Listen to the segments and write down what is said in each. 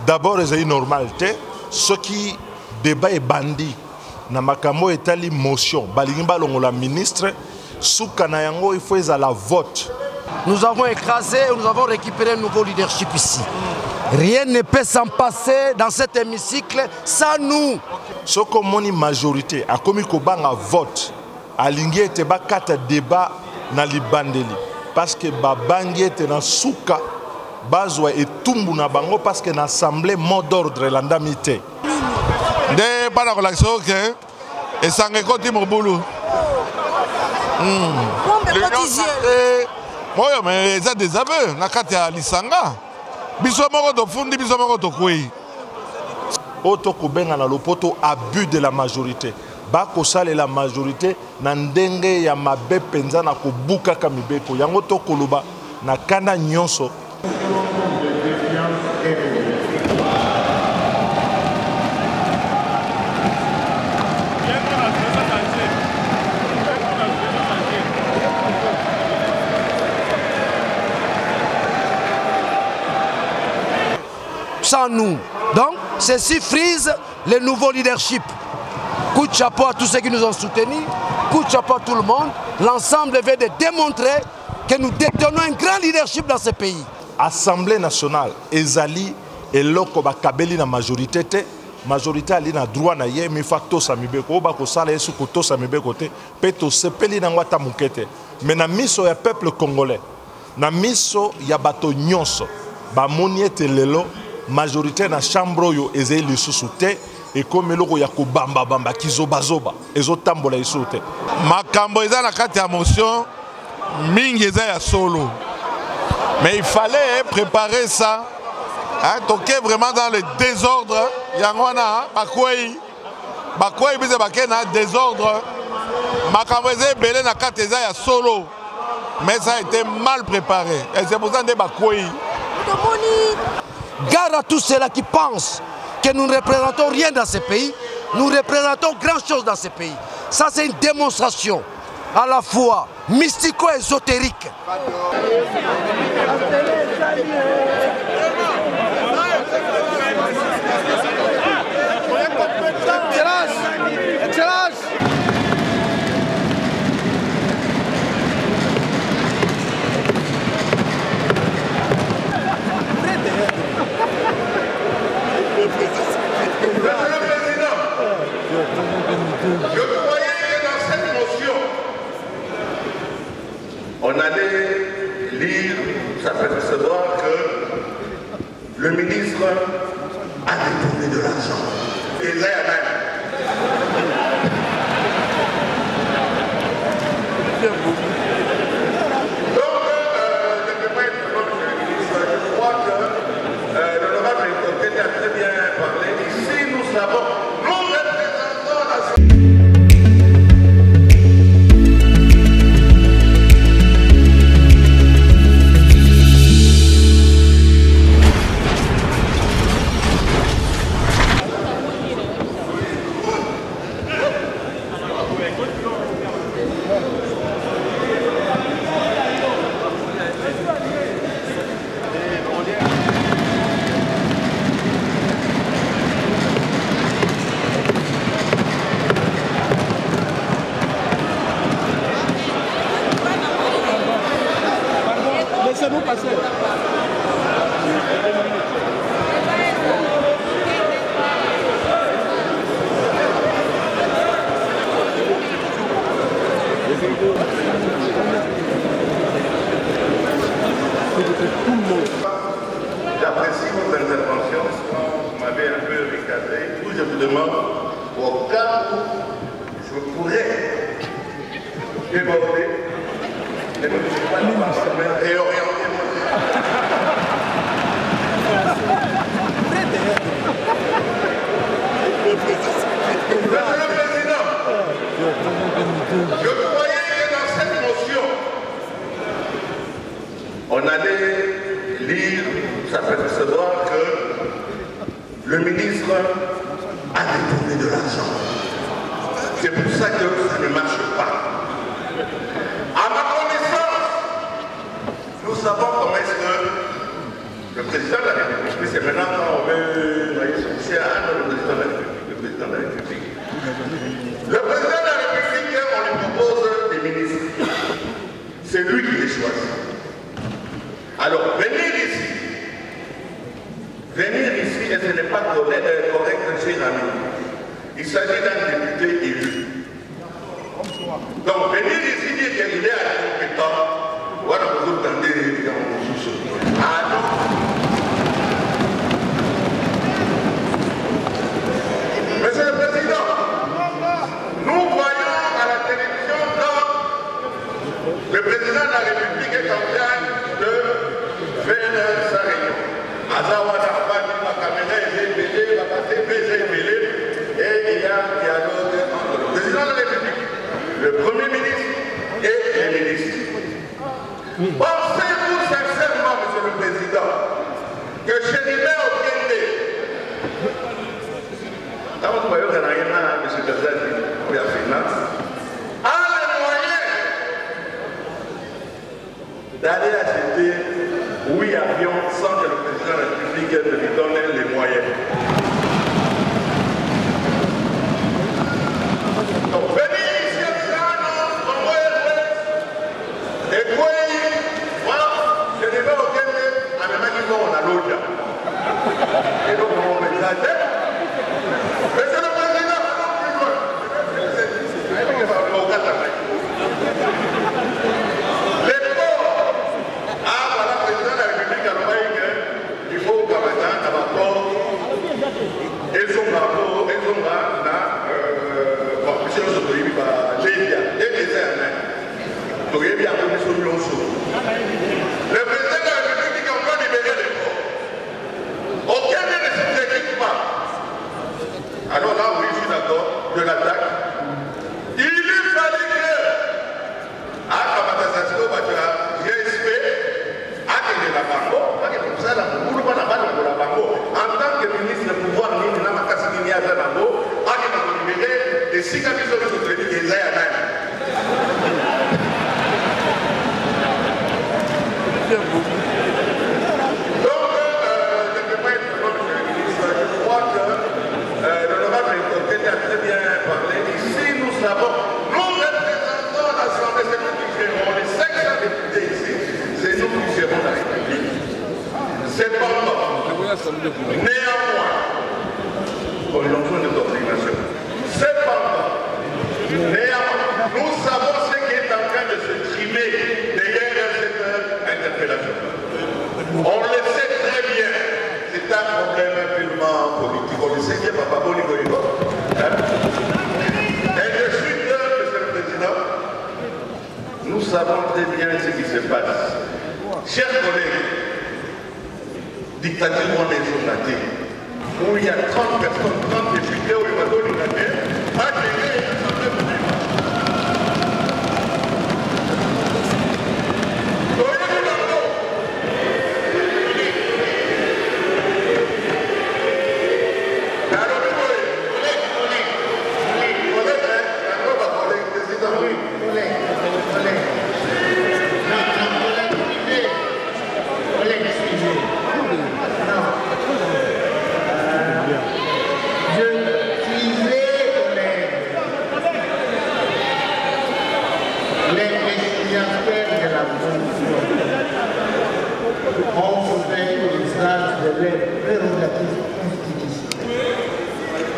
D'abord, c'est normal. Ce qui débat est bandit. Na makambo etali motion. Balingba longola ministre. Soukanayango, il faut à la vote. Nous avons écrasé, nous avons récupéré un nouveau leadership ici. Rien ne peut s'en passer dans cet hémicycle sans nous. Ce qu'on a une majorité, a commis un vote, a l'ingé te ba kata débat na libandeli. Parce que ba bangi te na souka, bazwa et tumbu na bango parce que l'assemblée mot d'ordre l'andamité. De pas la relation que et ça ne compte mon boulot. Moi, mais ça des aveux, na kati ya lisanga. Biso moko to fundi, biso moko to kwei. Oto kubenga na lopoto abus de la majorité. Bako sale la majorité na ndenge ya mabe penza na kubuka kamibeko. Yango to koluba na kanda nyonso. Sans nous. Donc, ceci frise le nouveau leadership. Coup de chapeau à tous ceux qui nous ont soutenus, coup de chapeau à tout le monde. L'ensemble veut de démontrer que nous détenons un grand leadership dans ce pays. Assemblée nationale, Ezali et Loko Bakabeli na majorité, majorité ali na droit na ye, mi facto samibeko, bako sala yesu koto samibeko te, peto sepeli na ngwata mukete. Mais na miso ya peuple congolais, na miso ya bato nyonso, ba moniete lelo, majorité na chambre yo ezeli lisusu te et comme eloko ya ko bamba bamba kizoba zoba ezotambola lisusu te. Makambo eza na kati ya motion mingi eza ya solo. Mais il fallait préparer ça. Hein, toquer vraiment dans le désordre. Yangwana bakwei bize bakena na désordre. Makambo eza belé na kati eza ya solo. Mais ça a été mal préparé et c'est pour ça que bakwei. Gare à tous ceux-là qui pensent que nous ne représentons rien dans ce pays. Nous représentons grand chose dans ce pays. Ça, c'est une démonstration à la fois mystico-ésotérique. Je croyais que dans cette motion, on allait lire, ça fait savoir que le ministre a détourné de l'argent. Et là, donc, je ne peux pas être d'accord avec le ministre. Je crois que l'honorable Nkonkete a très bien parlé. Ici, nous savons, nous représentons la... Laissez-nous passer. J'apprécie votre intervention. Vous m'avez un peu recadré. Tout je vous demande, au cas où je pourrais déborder, et orienter mon Monsieur le Président, je croyais que dans cette motion, on allait lire, ça fait savoir que le ministre a détourné de l'argent. C'est pour ça que ça ne marche pas. À ma connaissance, nous savons comment est-ce que le président de la République, c'est maintenant quand on veut venir ici, et ce n'est pas correct, cher ami. Il s'agit d'un député élu. Donc, venir ici dire qu'il est incompétent, voilà, vous entendez dans mon sous-sol. Ah non. Monsieur le Président, nous voyons à la télévision quand le président de la République est en train de faire sa réunion. Azawada, la caméra est ébélée, la TV est ébélée, et il y a un dialogue entre le président de la République, le Premier ministre et les ministres. Pensez-vous sincèrement, Monsieur le Président, que Chéribert Okende, dans votre voyage, il y a rien à M. Kazadi, pour la finance, a les moyens d'aller acheter 8 avions sans que le président de la République ne lui donne les moyens. Donc, venir ici à Milano, en Ouest, et puis, voilà, je n'ai pas aucun à mes mains qui vont à l'autre. Et donc, on me dit, Monsieur le Président, les pauvres, ah voilà, président de la République à l'Oreille, il faut qu'à maintenant, d'abord, ils sont là, monsieur le Président, Lévia, et les Zermains, donc il y a une solution. Le président de la République a encore libéré les pauvres. Aucun ne s'exécute pas. Alors là, oui, je suis d'accord, de l'attaque. Il lui fallait que, à Kamatasasio, respect, à la Bango, en tant que ministre de pouvoir, il n'a pas cassé ni à la Bango, à libérer les 6 camions de crédit des Zayana. Très bien parlé. Ici, nous savons, nous représentons l'Assemblée, c'est nous qui gérons, les 500 députés ici, c'est nous qui gérons la République. Cependant, néanmoins, pour l'enjeu de coordination, cependant, néanmoins, nous savons ce qui est en train de se trimer derrière cette interpellation. On le sait très bien, c'est un problème purement politique. On le sait bien, Papa Bonigo. Et de suite, Monsieur le Président, nous savons très bien ce qui se passe. Chers collègues, dictature on est journalier, où il y a 30 personnes, 30 députés, où il va donner une année, à gérer l'Assemblée publique.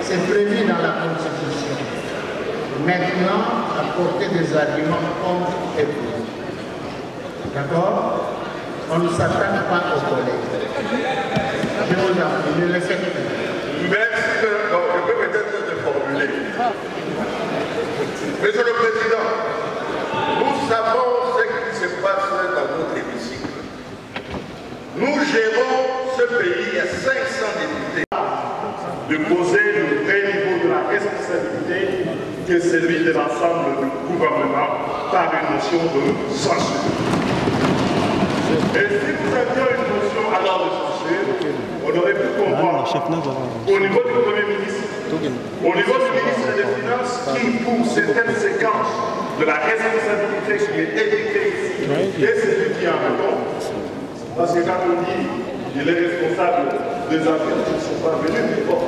C'est prévu dans la Constitution. Maintenant, apporter des arguments contre et pour. D'accord? On ne s'attaque pas aux collègues. Je vous en prie, ne le faites pas. Merci. Je peux peut-être te formuler. Monsieur le Président, nous savons ce qui se passe dans notre hémicycle. Nous gérons ce pays, il y a 500 députés. De poser le vrai niveau de la responsabilité que celui de l'ensemble du gouvernement par une motion de censure. Et si nous avions une motion alors de censure, on aurait pu comprendre au niveau du Premier ministre, au niveau du ministre des Finances, qui pour certaines séquences de la responsabilité qui est édictée ici, et celui qui en répond, parce que quand on dit il est responsable des affaires qui ne sont pas venus, mais bon,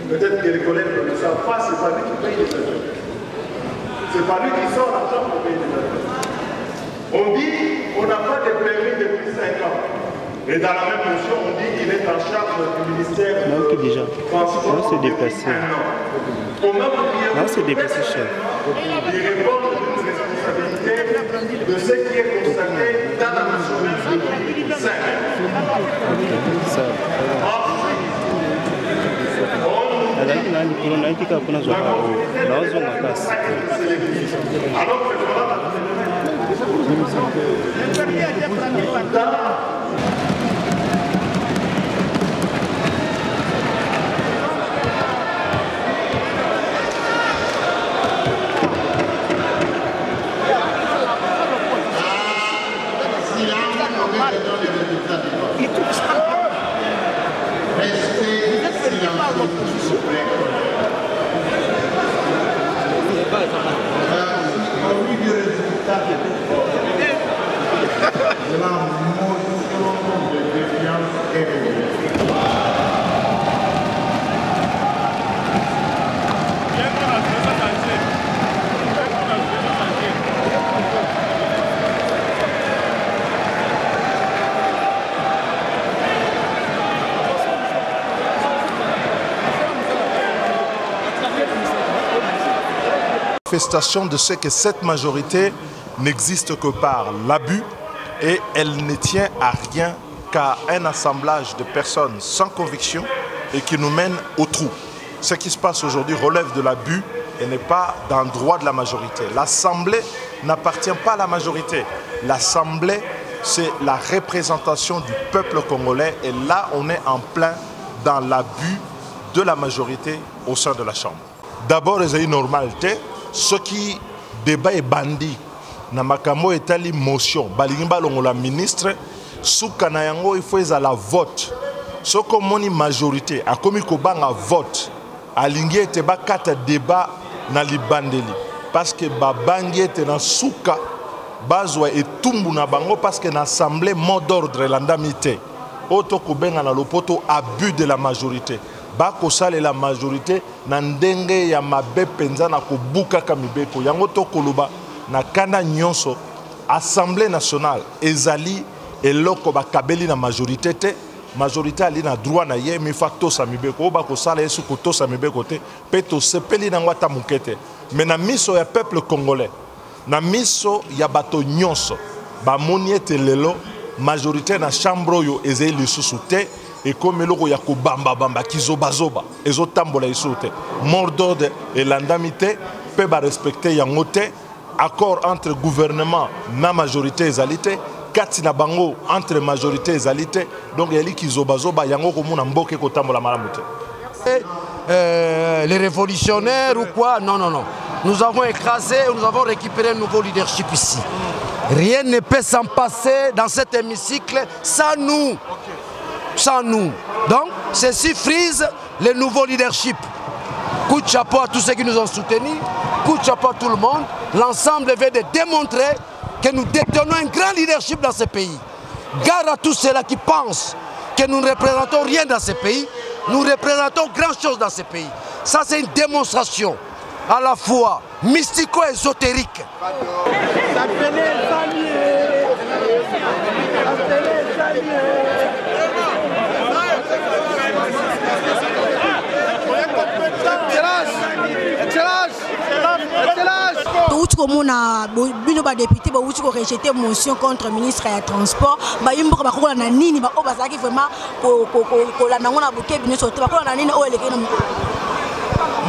peut-être que les collègues ne le savent pas, c'est pas lui qui paye les affaires. C'est pas lui qui sort l'argent pour payer les affaires. On dit on n'a pas de permis depuis 5 ans. Et dans la même motion, on dit qu'il est en charge du ministère du Transport depuis un an. Comment pourriez-vous lui répondre d'une responsabilité de ce qui est constaté dans la motion depuis 5 Manifestation de ce que cette majorité n'existe que par l'abus et elle ne tient à rien qu'à un assemblage de personnes sans conviction et qui nous mène au trou. Ce qui se passe aujourd'hui relève de l'abus et n'est pas dans le droit de la majorité. L'Assemblée n'appartient pas à la majorité. L'Assemblée, c'est la représentation du peuple congolais et là, on est en plein dans l'abus de la majorité au sein de la Chambre. D'abord, il y a une normalité. Ce qui débat est bandit. Namakamo est ali motion. Balingba longola ministre. Soukana yango il faut la vote. Ce comme on majorité. A komi ko banga vote. Alingi ete ba kata débat na libandeli. Parce que ba bangi ete na souka. Bazwa et tumbu na bango parce que l'assemblée mot d'ordre l'andamité. Oto kubenga na lopoto abus de la majorité. Bako sale la majorité na ndenge ya mabe penza na kobuka kamibeko yango to koloba na kanda nyonso Assemblée nationale ezali eloko bakabeli na majorité te majorité ali na droit na ye mi facto sa mibeko bako sale yesu koto sa mibeko te peto sepeli na ngwata mukete mais na miso ya peuple congolais na miso ya bato nyonso ba moni ete lelo majorité na chambre yo ezeli lisusu te. Et comme le roi Yako Bamba Bamba, Kizoba Zoba, et Zotambola Isote, mort d'ordre et l'andamité, peuvent respecter Yangote, accord entre gouvernement, na majorité et alité, Katina Bango entre majorité et alité, donc il y a Kizoba Zoba, Yango Komuna Mboke Kotambola Malamute. Les révolutionnaires ou quoi? Non, non, non. Nous avons écrasé, nous avons récupéré un nouveau leadership ici. Rien ne peut s'en passer dans cet hémicycle sans nous. Sans nous. Donc, ceci frise le nouveau leadership. Coup de chapeau à tous ceux qui nous ont soutenus, coup de chapeau à tout le monde. L'ensemble veut de démontrer que nous détenons un grand leadership dans ce pays. Gare à tous ceux-là qui pensent que nous ne représentons rien dans ce pays. Nous représentons grand chose dans ce pays. Ça, c'est une démonstration à la fois mystico-ésotérique. Komona bino ba député ba wuti ko rejeter motion contre ministre ya transport ba yimbo ba kola na nini ba obazaki vraiment ko la nango na buke bino sote ba kola na nini o eleke na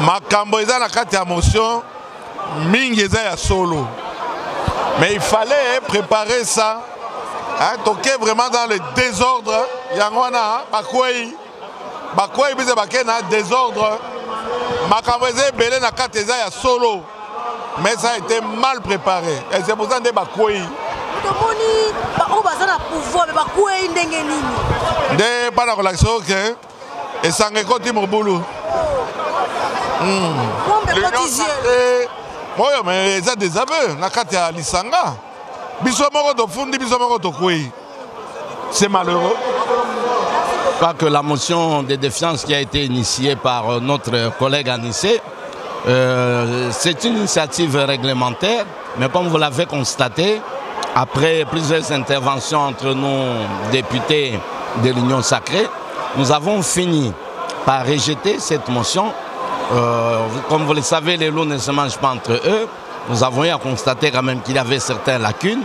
makambo eza na kati ya motion mingi eza ya solo mais il fallait préparer ça toquer vraiment dans le désordre yangwana bakwei bize bakena na désordre makambo eza ebele na kati eza ya solo. Mais ça a été mal préparé. Et c'est pour ça que nous avons pas la relation et ça récolte mon boulot. Oui, mais ça des aveux. Nakata Lisanga. C'est malheureux. Je crois que la motion de défiance qui a été initiée par notre collègue Anissé, c'est une initiative réglementaire, mais comme vous l'avez constaté, après plusieurs interventions entre nous, députés de l'Union sacrée, nous avons fini par rejeter cette motion. Comme vous le savez, les loups ne se mangent pas entre eux. Nous avons eu à constater quand même qu'il y avait certaines lacunes,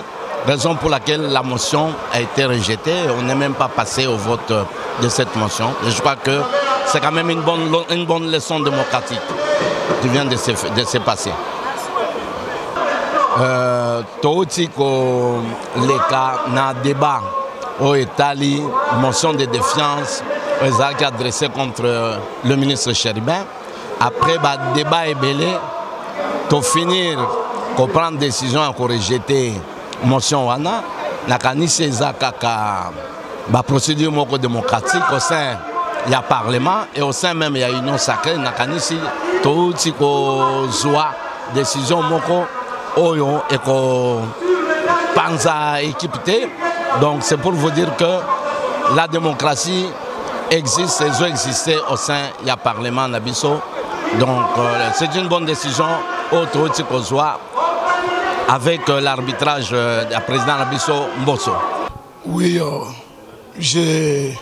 raison pour laquelle la motion a été rejetée. On n'est même pas passé au vote de cette motion. Et je crois que c'est quand même une bonne leçon démocratique qui vient de se passer. Touti ko leka na débat au Italie, motion de défiance qui adressée contre le ministre Chéribin. Après le débat est belé, pour finir, pour prendre décision à rejeter motion wana, nakanisi ezakaka ba procédure moko démocratique au sein du Parlement et au sein même il y a Union sacrée nakanisi touti ko zwa décision moko oyo et ko panza équipé. Donc c'est pour vous dire que la démocratie existe, elle doit exister au sein du Parlement Nabiso. Donc c'est une bonne décision autour qu'on soit avec l'arbitrage du président Nabiso Mbosso. Oui, je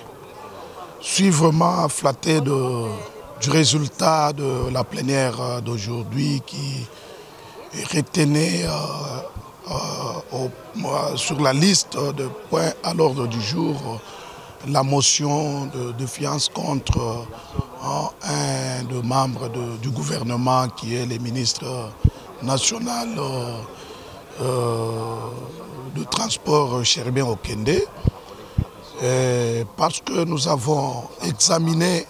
suis vraiment flatté du résultat de la plénière d'aujourd'hui qui retenait sur la liste de points à l'ordre du jour la motion de défiance contre un des membres du gouvernement qui est le ministre national de transport Chéribin Okende, parce que nous avons examiné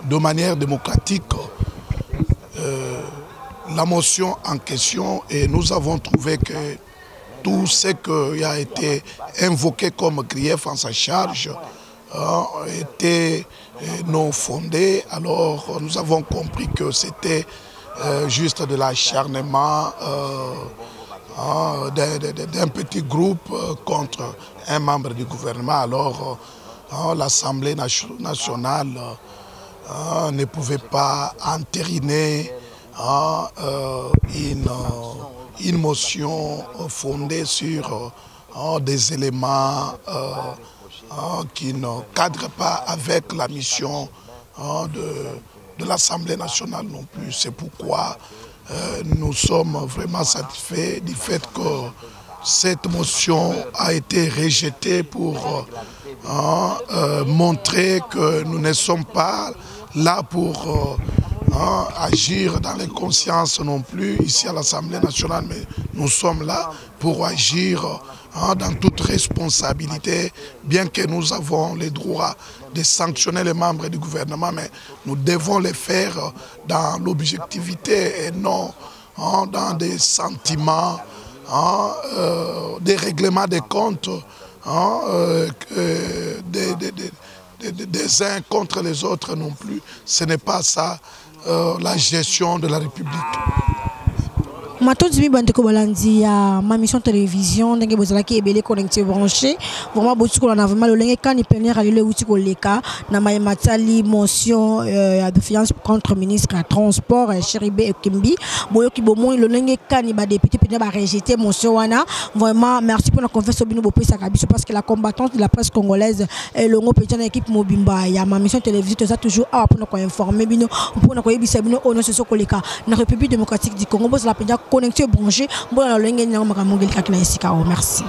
de manière démocratique la motion en question et nous avons trouvé que tout ce qui a été invoqué comme grief en sa charge était non fondé. Alors nous avons compris que c'était juste de l'acharnement d'un petit groupe contre un membre du gouvernement. Alors l'Assemblée nationale ne pouvait pas entériner une motion fondée sur des éléments qui ne cadrent pas avec la mission de l'Assemblée nationale non plus. C'est pourquoi nous sommes vraiment satisfaits du fait que cette motion a été rejetée pour montrer que nous ne sommes pas là pour agir dans les consciences non plus ici à l'Assemblée nationale, mais nous sommes là pour agir dans toute responsabilité, bien que nous avons le droit de sanctionner les membres du gouvernement, mais nous devons le faire dans l'objectivité et non dans des sentiments, des règlements des comptes des uns contre les autres non plus. Ce n'est pas ça la gestion de la République. Matozimi bandeko balandi ya ma mission télévision ndenge bozala ki ebele connecté branché vraiment botuko na vraiment le lenge kan plénière à le utiko leka na matali motion ya défiance contre ministre à transport Chéribin Okembi boyoki bomoi le lenge kan ba député pena ba rejeter motion wana. Vraiment merci pour la confiance au bino bopesa kabiso parce que la combattante de la presse congolaise et le ngo petite équipe mobimba ya ma mission télévision ça toujours à pour nous informer bino pour nous yebisa bino ono soso koleka na République démocratique du Congo bozala pena connecté branché. Bon, alors, merci.